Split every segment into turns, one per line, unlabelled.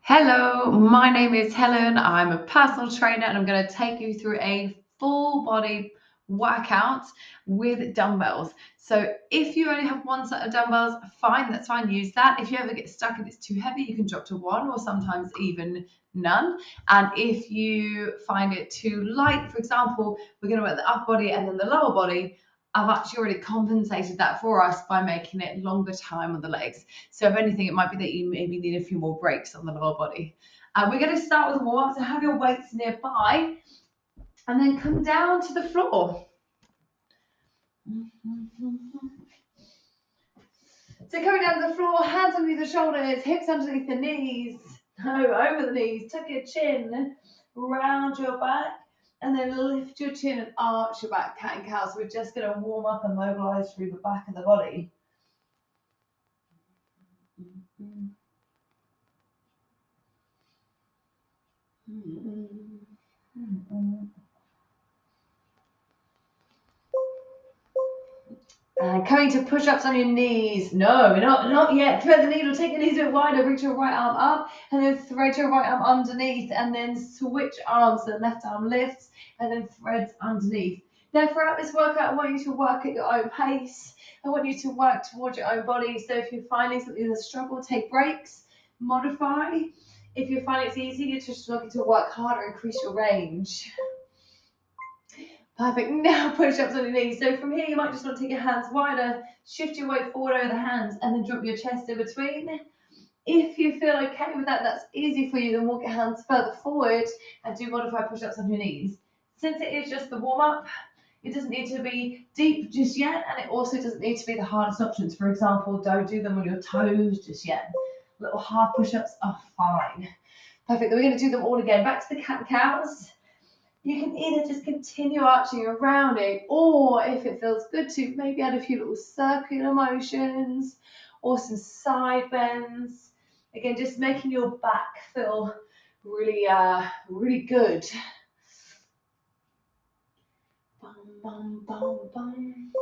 Hello, my name is Helen. I'm a personal trainer and I'm going to take you through a full body workout with dumbbells. So, if you only have one set of dumbbells, fine, that's fine, use that. If you ever get stuck and it's too heavy, you can drop to one or sometimes even none. And if you find it too light, for example, we're going to work the upper body and then the lower body. I've actually already compensated that for us by making it longer time on the legs. So if anything, it might be that you maybe need a few more breaks on the lower body. We're going to start with a warm up, so have your weights nearby and then come down to the floor. So coming down to the floor, hands underneath the shoulders, hips underneath the knees, no, over the knees, tuck your chin, round your back, and then lift your chin and arch your back, cat and cow. So we're just going to warm up and mobilize through the back of the body. Coming to push-ups on your knees. No, not yet. Thread the needle, take your knees a bit wider, reach your right arm up, and then thread your right arm underneath, and then switch arms. So the left arm lifts, and then threads underneath. Now, throughout this workout, I want you to work at your own pace. I want you to work towards your own body. So if you're finding something that's a struggle, take breaks, modify. If you find it's easy, you're just looking to work harder, increase your range. Perfect. Now push-ups on your knees. So from here, you might just want to take your hands wider, shift your weight forward over the hands, and then drop your chest in between. If you feel okay with that, that's easy for you, then walk your hands further forward and do modified push-ups on your knees. Since it is just the warm-up, it doesn't need to be deep just yet, and it also doesn't need to be the hardest options. For example, don't do them on your toes just yet. Little hard push-ups are fine. Perfect. Then we're going to do them all again. Back to the cat and cows. You can either just continue arching and rounding, or if it feels good to, maybe add a few little circular motions or some side bends. Again, just making your back feel really good. Bum, bum, bum, bum.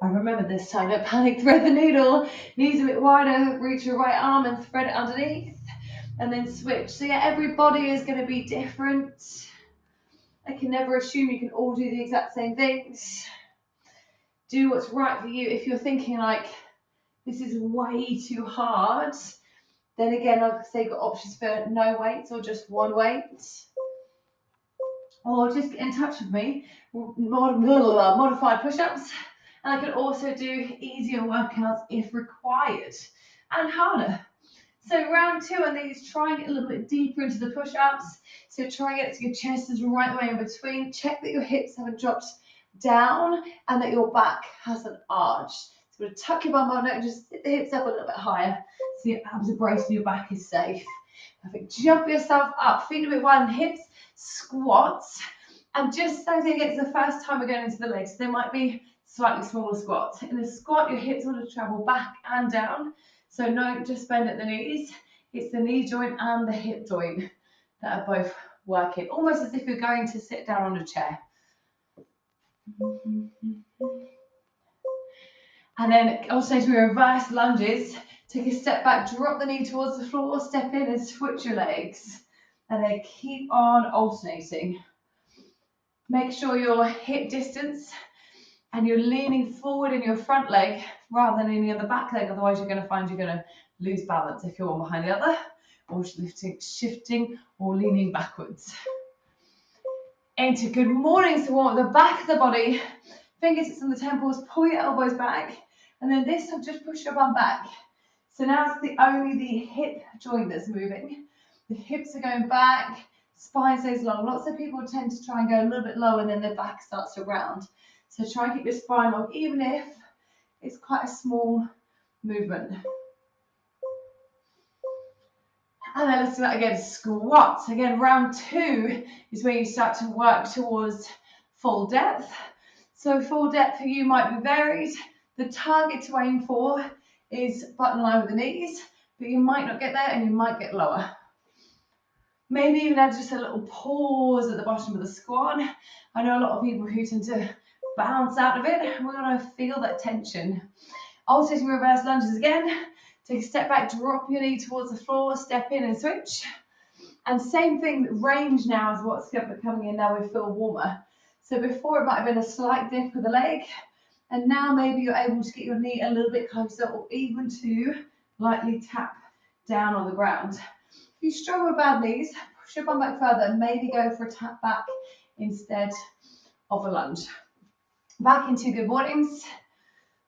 I remember this time, don't panic, thread the needle, knees a bit wider, reach your right arm and thread it underneath, and then switch. So yeah, every body is going to be different. I can never assume you can all do the exact same things. Do what's right for you. If you're thinking like, this is way too hard, then again, like I say, you've got options for no weights or just one weight. Or just get in touch with me, modified push-ups. And I can also do easier workouts if required and harder. So round two on these, try and get a little bit deeper into the push-ups. So try and get to your chest is right the way in between. Check that your hips haven't dropped down and that your back hasn't arched. So we're going to tuck your bum under and just sit the hips up a little bit higher so your abs are braced and your back is safe. Perfect. Jump yourself up, feet a bit wide on hips, squats. And just so again, it's the first time we're going into the legs, there might be slightly smaller squats. In the squat, your hips want to travel back and down. So no, just bend at the knees. It's the knee joint and the hip joint that are both working, almost as if you're going to sit down on a chair. And then also to reverse lunges, take a step back, drop the knee towards the floor, step in and switch your legs. And then keep on alternating. Make sure your hip distance and you're leaning forward in your front leg rather than leaning on the back leg. Otherwise, you're going to find you're going to lose balance if you're one behind the other, or shifting or leaning backwards. Into good morning. So warm up the back of the body, fingertips on the temples, pull your elbows back, and then this time just push your bum back. So now it's only the hip joint that's moving. The hips are going back, spine stays long. Lots of people tend to try and go a little bit low and then their back starts to round. So try and keep your spine long, even if it's quite a small movement. And then let's do that again, squats. Again, round two is where you start to work towards full depth. So full depth for you might be varied. The target to aim for is butt in line with the knees, but you might not get there and you might get lower. Maybe even add just a little pause at the bottom of the squat. I know a lot of people who tend to bounce out of it. We're going to feel that tension. Alternating reverse lunges again. Take a step back, drop your knee towards the floor, step in and switch. And same thing, range now is what's coming in now. We feel warmer. So before it might have been a slight dip with the leg, and now maybe you're able to get your knee a little bit closer or even to lightly tap down on the ground. If you struggle with bad knees, push your bum back further and maybe go for a tap back instead of a lunge. Back into good mornings.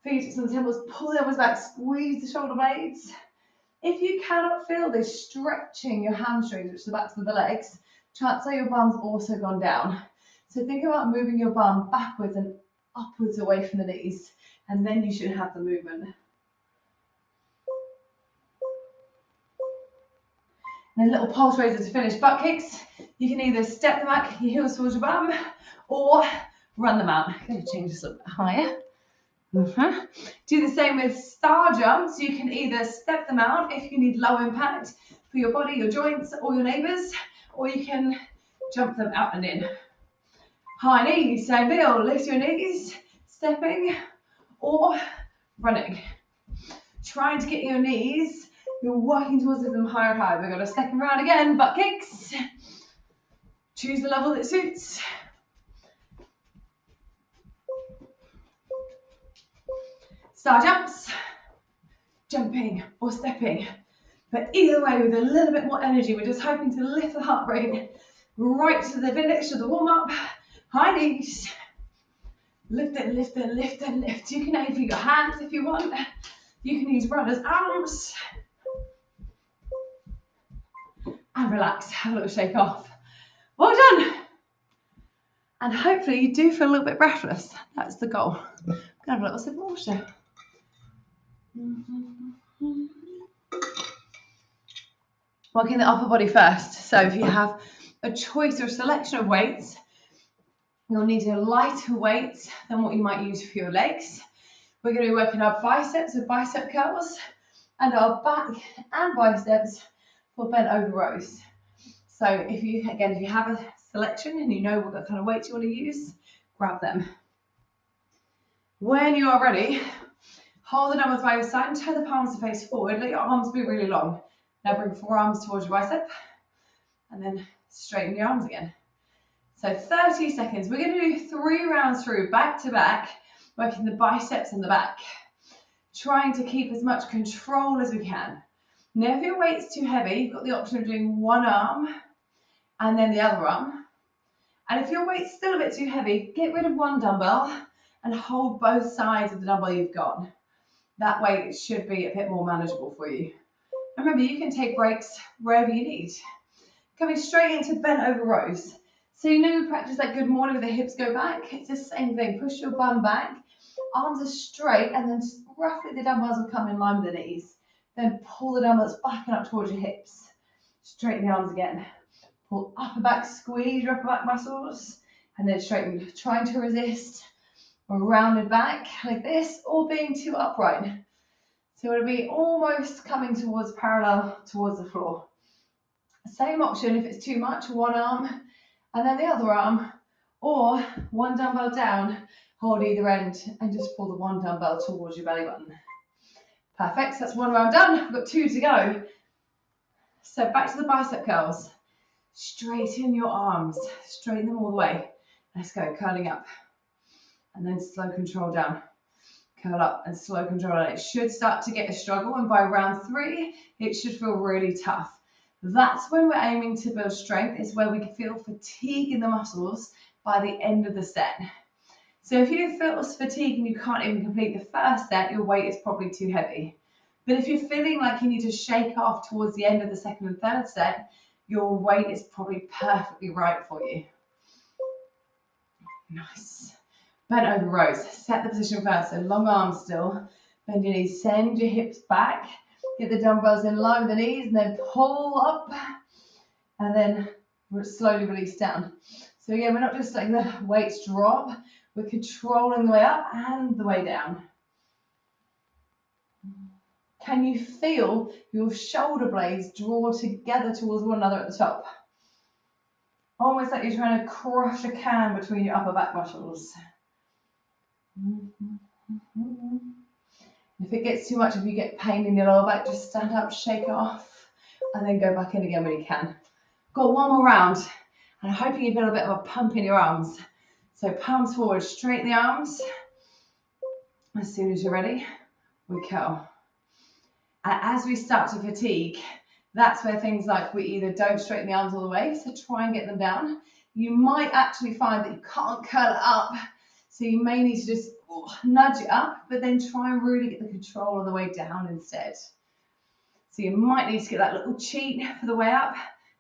Fingertips on the temples, pull the elbows back, squeeze the shoulder blades. If you cannot feel this stretching your hamstrings, which is the backs of the legs, chances are your bum's also gone down. So think about moving your bum backwards and upwards away from the knees, and then you should have the movement. And then little pulse raises to finish. Butt kicks, you can either step them back, your heels towards your bum, or run them out. I'm going to change this a little bit higher. Do the same with star jumps. You can either step them out if you need low impact for your body, your joints, or your neighbours, or you can jump them out and in. High knees, same deal. Lift your knees, stepping or running. Trying to get your knees, you're working towards them higher and higher. We've got a second round again, butt kicks. Choose the level that suits. Star jumps, jumping or stepping. But either way, with a little bit more energy, we're just hoping to lift the heart rate right to the finish of the warm-up. High knees. Lift and lift and lift and lift. You can aim for your hands if you want. You can use runner's arms. And relax, have a little shake off. Well done. And hopefully you do feel a little bit breathless. That's the goal. I'm going to have a little sip of water. Working the upper body first. So if you have a choice or selection of weights, you'll need a lighter weight than what you might use for your legs. We're going to be working our biceps with bicep curls and our back and biceps for bent over rows. So if you have a selection and you know what kind of weights you want to use, grab them. When you are ready, hold the dumbbells by your side and turn the palms to face forward. Let your arms be really long. Now bring forearms towards your bicep and then straighten your arms again. So 30 seconds. We're going to do 3 rounds through back to back, working the biceps and the back, trying to keep as much control as we can. Now if your weight's too heavy, you've got the option of doing one arm and then the other arm. And if your weight's still a bit too heavy, get rid of one dumbbell and hold both sides of the dumbbell you've got. That way it should be a bit more manageable for you. Remember, you can take breaks wherever you need. Coming straight into bent over rows. So you know we practice that good morning with the hips go back. It's the same thing. Push your bum back, arms are straight, and then roughly the dumbbells will come in line with the knees. Then pull the dumbbells back and up towards your hips. Straighten the arms again. Pull upper back, squeeze your upper back muscles, and then straighten. Trying to resist a rounded back like this, or being too upright. So it'll be almost coming towards parallel towards the floor. Same option if it's too much, one arm and then the other arm, or one dumbbell down, hold either end and just pull the one dumbbell towards your belly button. Perfect, so that's 1 round done. We've got 2 to go. So back to the bicep curls. Straighten your arms, straighten them all the way. Let's go, curling up. And then slow control down. Curl up and slow control down. It should start to get a struggle, and by round 3, it should feel really tough. That's when we're aiming to build strength, is where we can feel fatigue in the muscles by the end of the set. So if you feel fatigue and you can't even complete the first set, your weight is probably too heavy. But if you're feeling like you need to shake off towards the end of the second and third set, your weight is probably perfectly right for you. Nice. Bent over rows. Set the position first. So long arms still. Bend your knees. Send your hips back. Get the dumbbells in line with the knees and then pull up. And then slowly release down. So again, we're not just letting the weights drop. We're controlling the way up and the way down. Can you feel your shoulder blades draw together towards one another at the top? Almost like you're trying to crush a can between your upper back muscles. If it gets too much, if you get pain in your lower back, just stand up, shake it off, and then go back in again when you can. Got one more round, and I'm hoping you feel a bit of a pump in your arms. So palms forward, straighten the arms. As soon as you're ready, we curl. And as we start to fatigue, that's where things like we either don't straighten the arms all the way, so try and get them down. You might actually find that you can't curl it up, so you may need to just nudge it up, but then try and really get the control of the way down instead. So you might need to get that little cheat for the way up,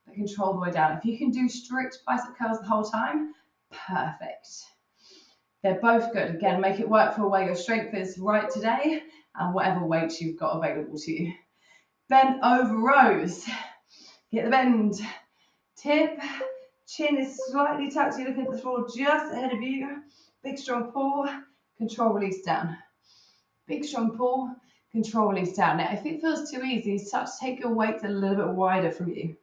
but control the way down. If you can do strict bicep curls the whole time, perfect. They're both good. Again, make it work for where your strength is right today and whatever weights you've got available to you. Bend over rows. Get the bend. Tip. Chin is slightly tucked, so you're looking at the floor just ahead of you. Big strong pull. Control release down. Big strong pull. Control release down. Now, if it feels too easy, start to take your weight a little bit wider from you.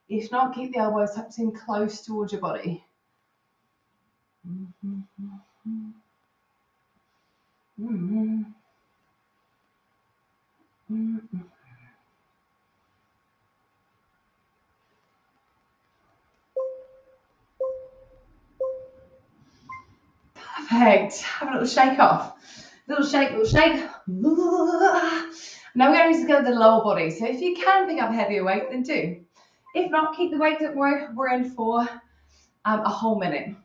If not, keep the elbows tucked in close towards your body. Perfect. Have a little shake off. Little shake, little shake. Now we're going to go to the lower body. So if you can pick up heavier weight, then do. If not, keep the weight that we're in for a whole minute.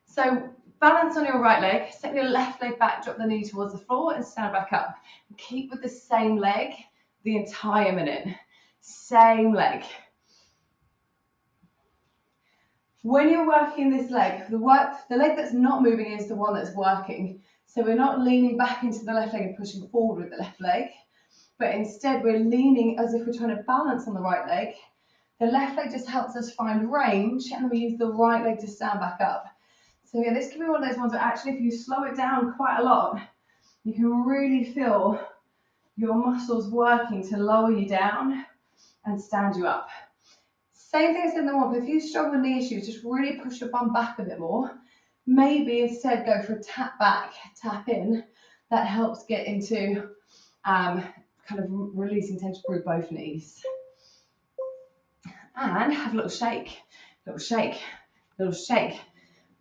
So balance on your right leg, step your left leg back, drop the knee towards the floor and stand back up. Keep with the same leg the entire minute. Same leg. When you're working this leg, the leg that's not moving is the one that's working. So we're not leaning back into the left leg and pushing forward with the left leg, but instead we're leaning as if we're trying to balance on the right leg. The left leg just helps us find range, and then we use the right leg to stand back up. So yeah, this can be one of those ones where actually if you slow it down quite a lot, you can really feel your muscles working to lower you down and stand you up. Same thing as in the one, but if you struggle with knee issues, just really push your bum back a bit more. Maybe instead go for a tap back, tap in. That helps get into kind of releasing tension through both knees. And have a little shake, little shake, little shake.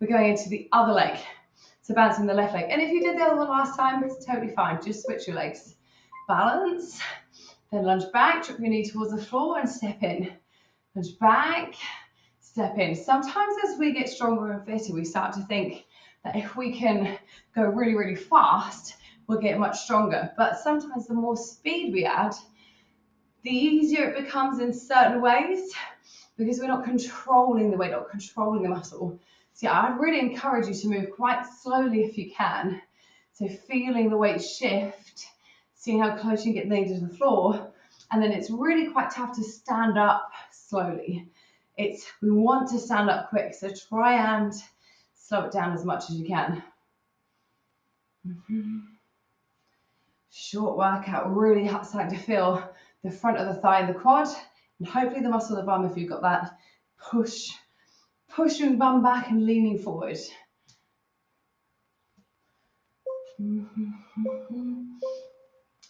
We're going into the other leg. So balancing the left leg. And if you did the other one last time, it's totally fine. Just switch your legs. Balance, then lunge back, drop your knee towards the floor and step in. Lunge back, step in. Sometimes as we get stronger and fitter, we start to think that if we can go really, really fast, we'll get much stronger. But sometimes the more speed we add, the easier it becomes in certain ways because we're not controlling the weight, not controlling the muscle. So yeah, I'd really encourage you to move quite slowly if you can. So feeling the weight shift, seeing how close you get the knee to the floor, and then it's really quite tough to stand up slowly. We want to stand up quick, so try and slow it down as much as you can. Short workout, really starting to feel the front of the thigh and the quad, and hopefully the muscle of the bum if you've got that. Pushing bum back and leaning forward.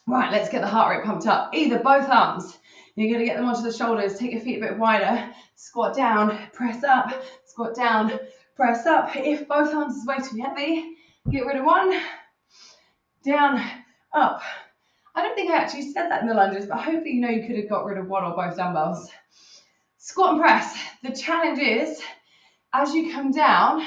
Right, let's get the heart rate pumped up. Either both arms. You're going to get them onto the shoulders. Take your feet a bit wider. Squat down, press up. Squat down, press up. If both arms is way too heavy, get rid of one. Down, up. I don't think I actually said that in the lunges, but hopefully you know you could have got rid of one or both dumbbells. Squat and press. The challenge is, as you come down,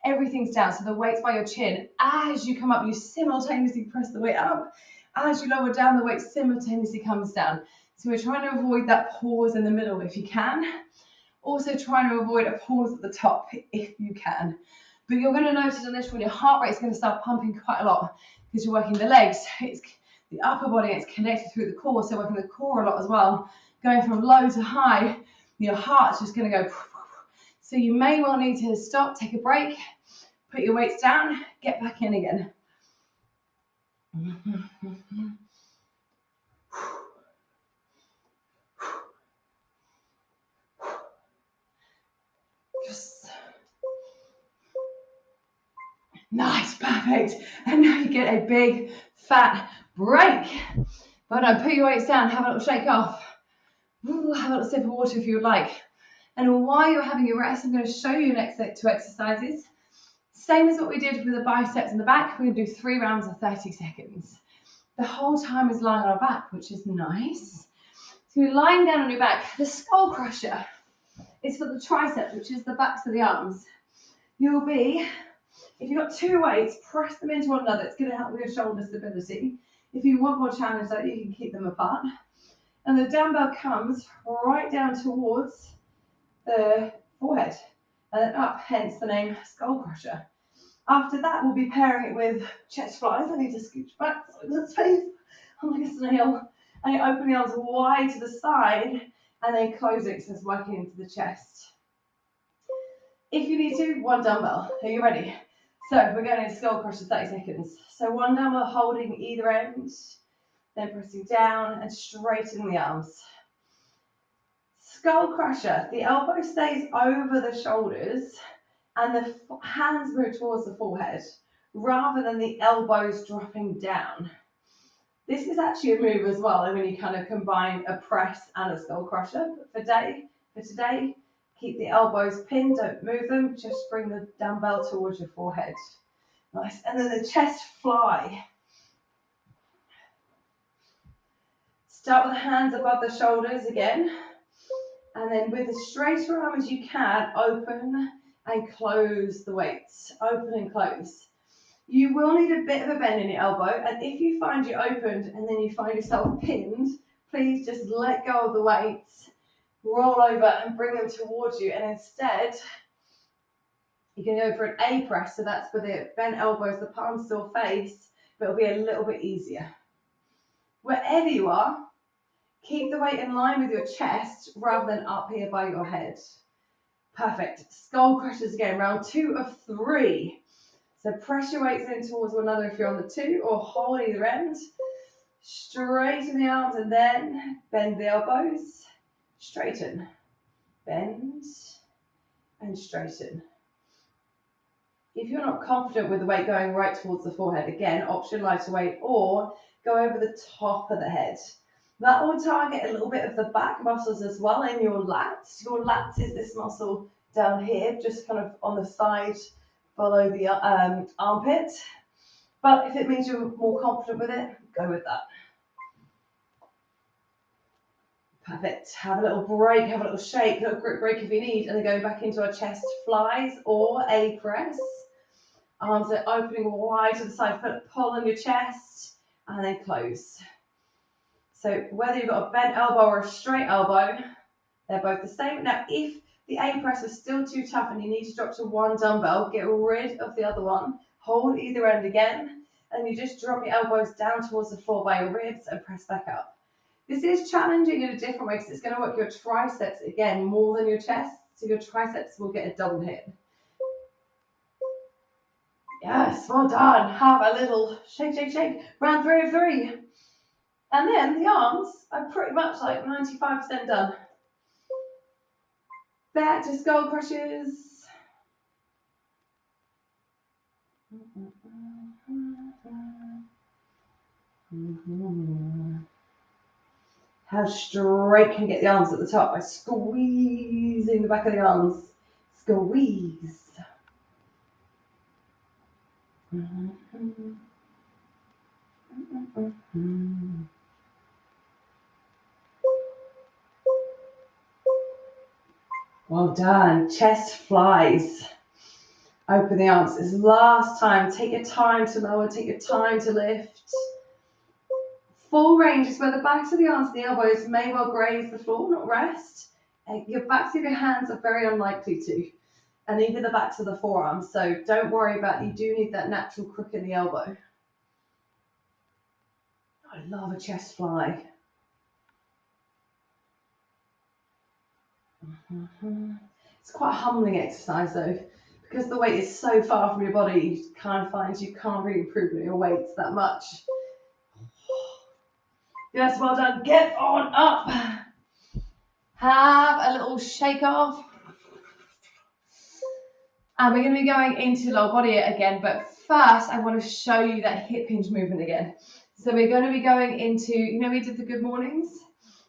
everything's down. So the weight's by your chin. As you come up, you simultaneously press the weight up. As you lower down, the weight simultaneously comes down. So we're trying to avoid that pause in the middle if you can. Also trying to avoid a pause at the top if you can. But you're going to notice on this one, your heart rate is going to start pumping quite a lot because you're working the legs. It's the upper body, it's connected through the core, so working the core a lot as well. Going from low to high, your heart's just going to go. So you may well need to stop, take a break, put your weights down, get back in again. Just nice, perfect. And now you get a big, fat break. But no, put your weights down, have a little shake off. Ooh, have a little sip of water if you would like. And while you're having your rest, I'm going to show you next two exercises. Same as what we did with the biceps and the back. We're going to do 3 rounds of 30 seconds. The whole time is lying on our back, which is nice. So you're lying down on your back. The skull crusher is for the triceps, which is the backs of the arms. You'll be, if you've got 2 weights, press them into one another. It's going to help with your shoulder stability. If you want more challenge, though, you can keep them apart. And the dumbbell comes right down towards the forehead and then up, hence the name skull crusher. After that, we'll be pairing it with chest flies. I need to scooch back so that space. I'm like a snail. And you open the arms wide to the side and then close it so it's working into the chest. If you need to, 1 dumbbell. Are you ready? So we're going into skull crusher 30 seconds. So 1 dumbbell holding either end, then pressing down and straightening the arms. Skull crusher, the elbow stays over the shoulders and the hands move towards the forehead rather than the elbows dropping down. This is actually a move as well, and when you kind of combine a press and a skull crusher. But for today, keep the elbows pinned, don't move them, just bring the dumbbell towards your forehead. Nice. And then the chest fly. Start with the hands above the shoulders again. And then with as straight arm as you can, open and close the weights. Open and close. You will need a bit of a bend in your elbow. And if you find you opened and then you find yourself pinned, please just let go of the weights, roll over and bring them towards you. And instead, you can go for an A press. So that's with the bent elbows, the palms still face, but it'll be a little bit easier. Wherever you are, keep the weight in line with your chest rather than up here by your head. Perfect. Skull crushers again, round 2 of 3. So press your weights in towards one another if you're on the 2, or hold either end. Straighten the arms and then bend the elbows. Straighten. Bend and straighten. If you're not confident with the weight going right towards the forehead, again, option lighter weight, or go over the top of the head. That will target a little bit of the back muscles as well in your lats. Your lats is this muscle down here, just kind of on the side below the armpit. But if it means you're more confident with it, go with that. Perfect. Have a little break, have a little shake, a little grip break if you need, and then go back into our chest flies or a press. Arms are opening wide to the side, put a pull on your chest, and then close. So whether you've got a bent elbow or a straight elbow, they're both the same. Now, if the A press is still too tough and you need to drop to 1 dumbbell, get rid of the other one, hold either end again, and you just drop your elbows down towards the floor by your ribs and press back up. This is challenging in a different way because it's going to work your triceps again more than your chest, so your triceps will get a double hit. Yes, well done. Have a little shake, shake, shake. Round 3 of 3. And then the arms are pretty much like 95% done. Back to skull crushes. How straight can you get the arms at the top by squeezing the back of the arms. Squeeze. Well done. Chest flies. Open the arms. It's last time. Take your time to lower. Take your time to lift. Full range is where the backs of the arms and the elbows may well graze the floor, not rest. Your backs of your hands are very unlikely to. And even the backs of the forearms. So don't worry about it. You do need that natural crook in the elbow. I love a chest fly. It's quite a humbling exercise though, because the weight is so far from your body, you kind of find you can't really improve your weights that much. Yes, well done. Get on up. Have a little shake off. And we're going to be going into lower body again, but first I want to show you that hip hinge movement again. So we're going to be going into, we did the good mornings.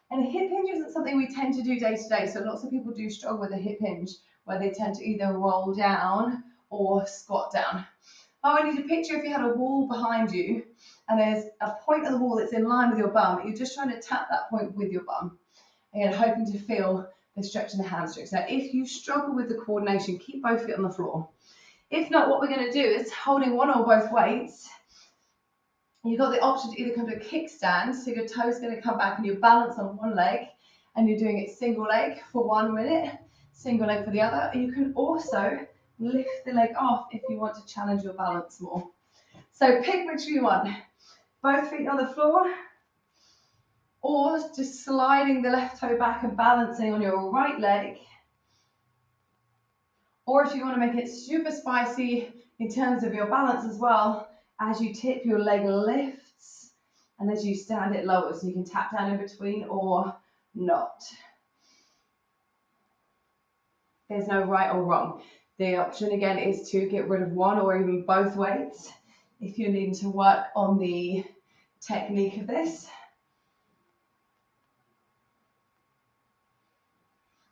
And a hip hinge isn't something we tend to do day to day. So lots of people do struggle with a hip hinge where they tend to either roll down or squat down. I want you to picture if you had a wall behind you and there's a point of the wall that's in line with your bum. You're just trying to tap that point with your bum. Again, hoping to feel the stretch in the hamstrings. Now, if you struggle with the coordination, keep both feet on the floor. If not, what we're going to do is holding one or both weights. You've got the option to either come to a kickstand, so your toes going to come back and you balance on one leg, and you're doing it single leg for 1 minute, single leg for the other. And you can also lift the leg off if you want to challenge your balance more. So pick which you want. Both feet on the floor, or just sliding the left toe back and balancing on your right leg. Or if you want to make it super spicy in terms of your balance as well, as you tip, your leg lifts, and as you stand, it lowers. So you can tap down in between or not. There's no right or wrong. The option again is to get rid of one or even both weights if you're needing to work on the technique of this.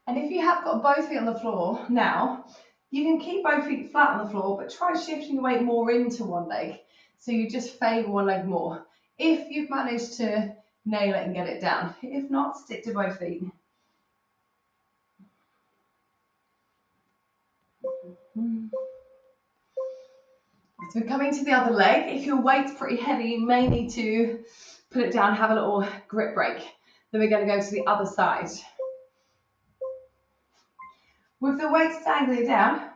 And if you have got both feet on the floor now, you can keep both feet flat on the floor, but try shifting your weight more into one leg. So you just favour one leg more. If you've managed to nail it and get it down. If not, stick to both feet. So coming to the other leg, if your weight's pretty heavy, you may need to put it down, have a little grip break. Then we're going to go to the other side. With the weights dangling down,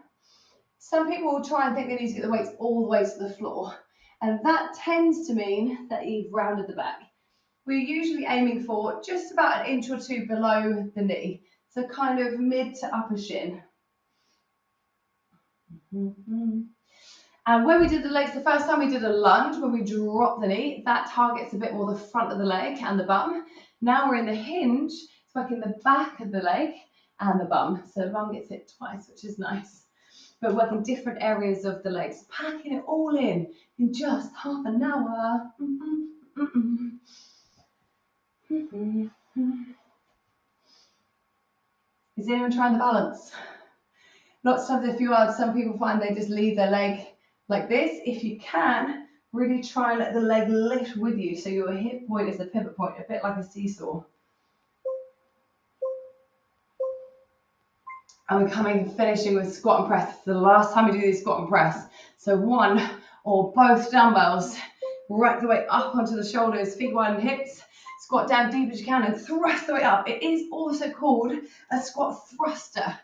some people will try and think they need to get the weights all the way to the floor. And that tends to mean that you've rounded the back. We're usually aiming for just about an inch or two below the knee. So kind of mid to upper shin. And when we did the legs, the first time we did a lunge, when we drop the knee, that targets a bit more the front of the leg and the bum. Now we're in the hinge, it's working the back of the leg and the bum. So lung gets hit twice, which is nice. But working different areas of the legs, packing it all in just half an hour. Is anyone trying the balance? Lots of times, some people find they just leave their leg like this. If you can, really try and let the leg lift with you. So your hip point is the pivot point, a bit like a seesaw. And we're finishing with squat and press. The last time we do these squat and press. So one or both dumbbells, right the way up onto the shoulders, feet wide and hips. Squat down deep as you can and thrust the way up. It is also called a squat thruster.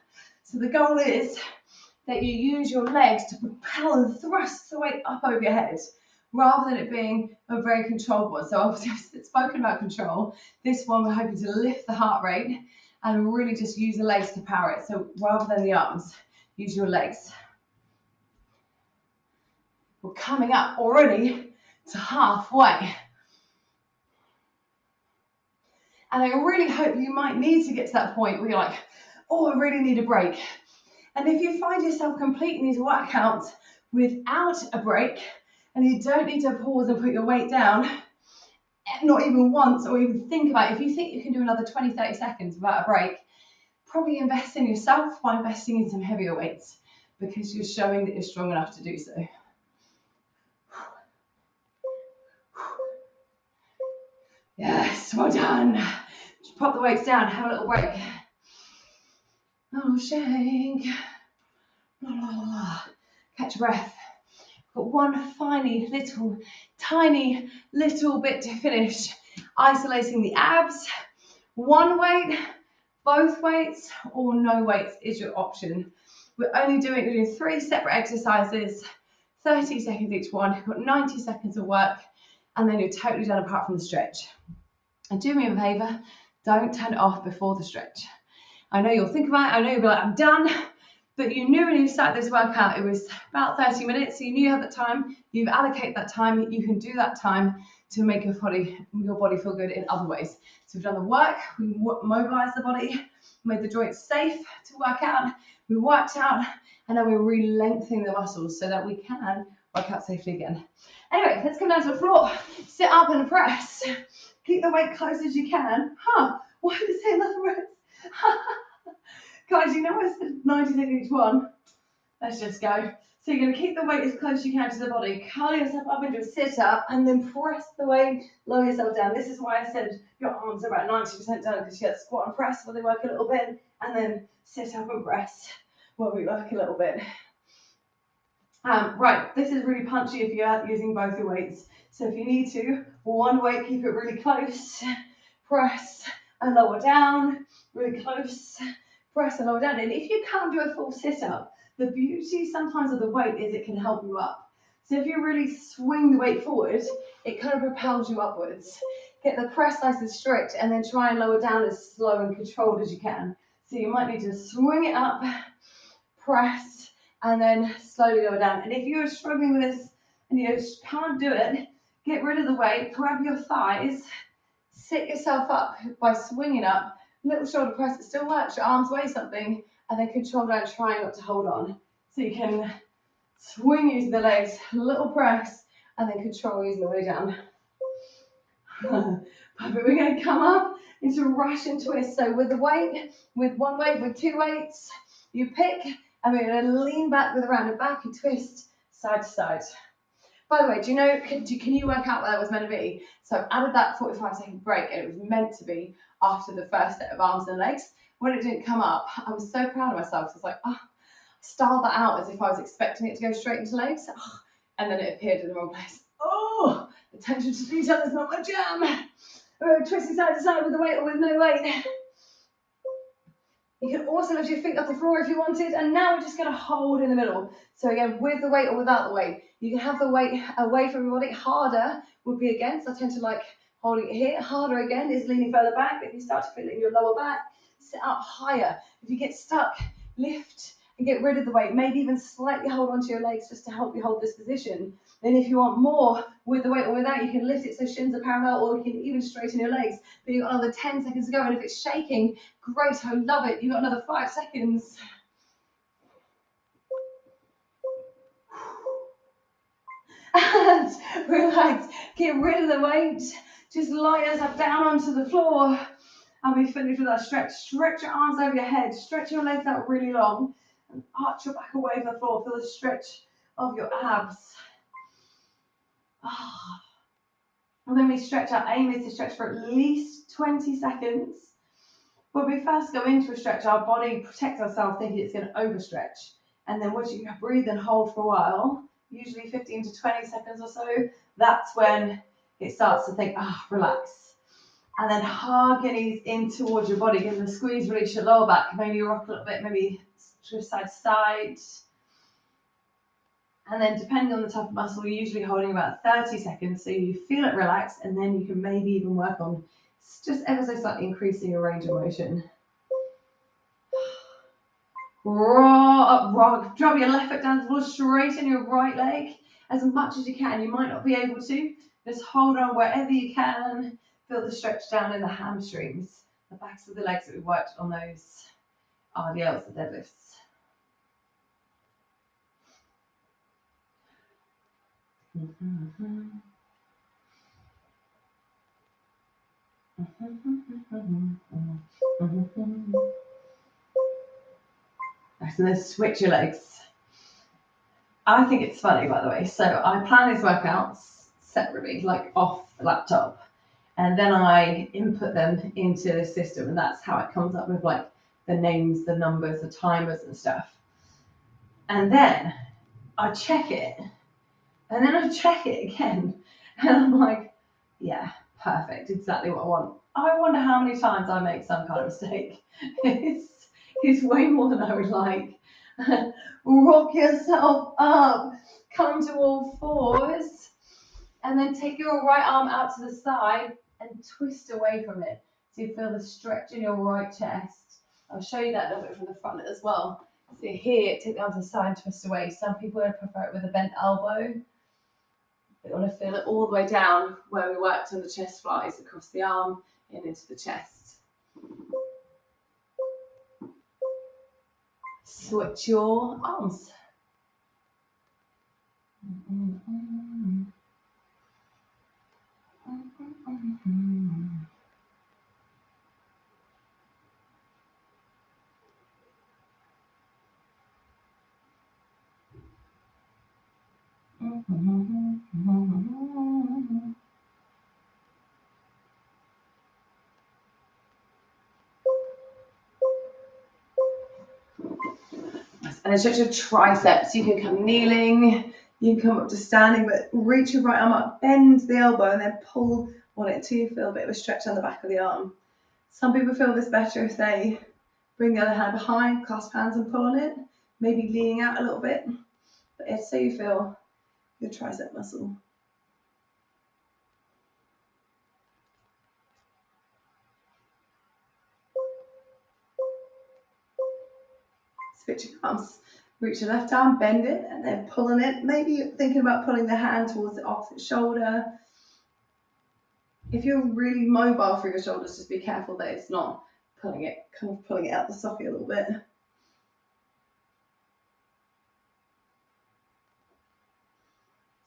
So the goal is that you use your legs to propel and thrust the weight up over your head, rather than it being a very controlled one. So obviously I've spoken about control. This one we're hoping to lift the heart rate and really just use the legs to power it. So rather than the arms, use your legs. We're coming up already to halfway. And I really hope you might need to get to that point where you're like, oh, I really need a break. And if you find yourself completing these workouts without a break, and you don't need to pause and put your weight down, not even once, or even think about it, if you think you can do another 20, 30 seconds without a break, probably invest in yourself by investing in some heavier weights, because you're showing that you're strong enough to do so. Yes, well done. Just pop the weights down, have a little break. Oh, shake. La, la, la, la. Catch your breath. Got one tiny little bit to finish. Isolating the abs. One weight, both weights, or no weights is your option. We're doing 3 separate exercises, 30 seconds each one. You've got 90 seconds of work, and then you're totally done apart from the stretch. And do me a favour, don't turn it off before the stretch. I know you'll think about it, I know you'll be like, I'm done. But you knew when you started this workout, it was about 30 minutes. So you knew you had that time, you've allocated that time, you can do that time to make your body feel good in other ways. So we've done the work, we mobilized the body, made the joints safe to work out, we worked out, and now we're re-lengthening the muscles so that we can work out safely again. Anyway, let's come down to the floor. Sit up and press. Keep the weight close as you can. Why did it say another rest? Guys, you know I said 90 seconds each one. Let's just go. So you're going to keep the weight as close as you can to the body. Curl yourself up into a sit-up and then press the weight, lower yourself down. This is why I said your arms are about 90% done, because you have squat and press where they work a little bit, and then sit up and press where we work a little bit. Right, this is really punchy if you're using both your weights. So if you need to, one weight, keep it really close, press and lower down, really close, press and lower down. And if you can't do a full sit-up, the beauty sometimes of the weight is it can help you up. So if you really swing the weight forward, it kind of propels you upwards. Get the press nice and strict, and then try and lower down as slow and controlled as you can. So you might need to swing it up, press, and then slowly lower down. And if you're struggling with this and you can't do it, get rid of the weight, grab your thighs, sit yourself up by swinging up, little shoulder press, it still works, your arms weigh something, and then control down, trying not to hold on. So you can swing using the legs, little press, and then control using the way down. But we're going to come up into Russian twist. So with the weight, with one weight, with two weights, you pick, and we're going to lean back with a rounded back and twist side to side. By the way, do you know, can you work out what that was meant to be? So I've added that 45-second break, and it was meant to be after the first set of arms and legs. When it didn't come up, I was so proud of myself. So I was like, I styled that out as if I was expecting it to go straight into legs. And then it appeared in the wrong place. Attention to detail is not my jam. Twisting side to side with the weight or with no weight. You can also lift your feet off the floor if you wanted, and now we're just going to hold in the middle. So again, with the weight or without the weight. You can have the weight away from your body. Harder would be against. I tend to like holding it here. Harder again is leaning further back. If you start to feel it in your lower back, sit up higher. If you get stuck, lift and get rid of the weight. Maybe even slightly hold onto your legs just to help you hold this position. Then if you want more with the weight or without, you can lift it so shins are parallel, or you can even straighten your legs. But you've got another 10 seconds to go, and if it's shaking, great, I love it. You've got another 5 seconds. And relax, get rid of the weight. Just lie yourself down onto the floor. And we finish with our stretch. Stretch your arms over your head. Stretch your legs out really long. And arch your back away from the floor. Feel the stretch of your abs. And when we stretch, our aim is to stretch for at least 20 seconds. When we first go into a stretch, our body protects ourselves thinking it's going to overstretch. And then once you breathe and hold for a while, usually 15 to 20 seconds or so, that's when it starts to think, relax. And then hug your knees in towards your body. Give them a squeeze, release your lower back. Maybe rock a little bit, maybe twist side to side. And then depending on the type of muscle, you're usually holding about 30 seconds, so you feel it relax, and then you can maybe even work on just ever so slightly increasing your range of motion. Rock, drop your left foot down to the floor, straighten your right leg as much as you can. You might not be able to, just hold on wherever you can. Feel the stretch down in the hamstrings, the backs of the legs that we worked on those RDLs, the deadlifts. So then switch your legs. I think it's funny, by the way. So I plan these workouts separately, like off the laptop, and then I input them into the system, and that's how it comes up with like the names, the numbers, the timers and stuff. And then I check it, and then I check it again, and I'm like, yeah, perfect, exactly what I want. I wonder how many times I make some kind of mistake. It's way more than I would like. Rock yourself up, come to all fours, and then take your right arm out to the side and twist away from it. So you feel the stretch in your right chest. I'll show you that a little bit from the front as well. So here, take the arm to the side and twist away. Some people prefer it with a bent elbow. We want to feel it all the way down where we worked on the chest flies, across the arm and into the chest. Switch your arms. And then stretch your triceps. You can come kneeling, you can come up to standing, but reach your right arm up, bend the elbow, and then pull on it until you feel a bit of a stretch on the back of the arm. Some people feel this better if they bring the other hand behind, clasp hands and pull on it, maybe leaning out a little bit. But it's so you feel your tricep muscle. Switch your arms. Reach your left arm, bend it, and then pull on it. Maybe you're thinking about pulling the hand towards the opposite shoulder. If you're really mobile through your shoulders, just be careful that it's not pulling it out the socket a little bit.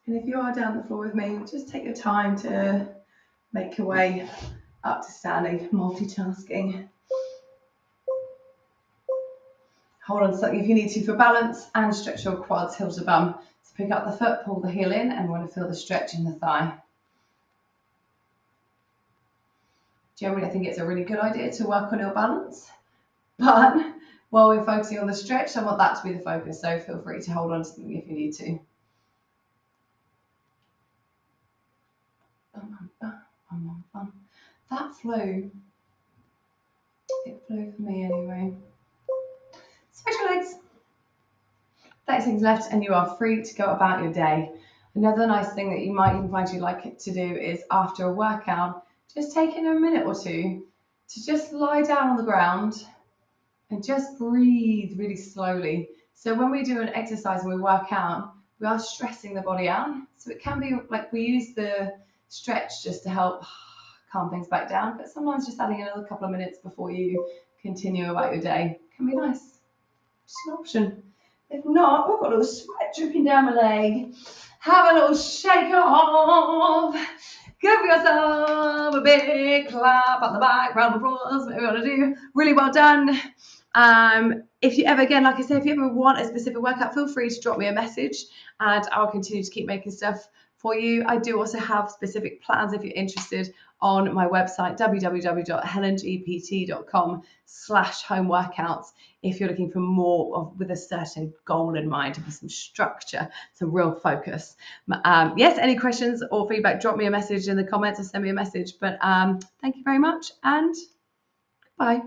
And if you are down the floor with me, just take your time to make your way up to standing, multitasking. Hold on slightly if you need to for balance, and stretch your quads, heel to bum. So pick up the foot, pull the heel in, and we want to feel the stretch in the thigh. Generally, I think it's a really good idea to work on your balance, but while we're focusing on the stretch, I want that to be the focus, so feel free to hold on to something if you need to. That flew. It flew for me anyway. Switch your legs. 30 seconds left and you are free to go about your day. Another nice thing that you might even find you like it to do is after a workout, just taking a minute or two to just lie down on the ground and just breathe really slowly. So when we do an exercise and we work out, we are stressing the body out. So it can be like we use the stretch just to help calm things back down, but sometimes just adding another couple of minutes before you continue about your day can be nice. Just an option. If not, I've got a little sweat dripping down my leg. Have a little shake off. Give yourself a big clap on the back, round of applause, whatever you want to do. Really well done. If you ever, again, like I said, if you ever want a specific workout, feel free to drop me a message and I'll continue to keep making stuff for you. I do also have specific plans if you're interested on my website, www.helengpt.com/home workouts, if you're looking for more with a certain goal in mind, with some structure, some real focus. Yes, any questions or feedback, drop me a message in the comments or send me a message. But thank you very much and bye.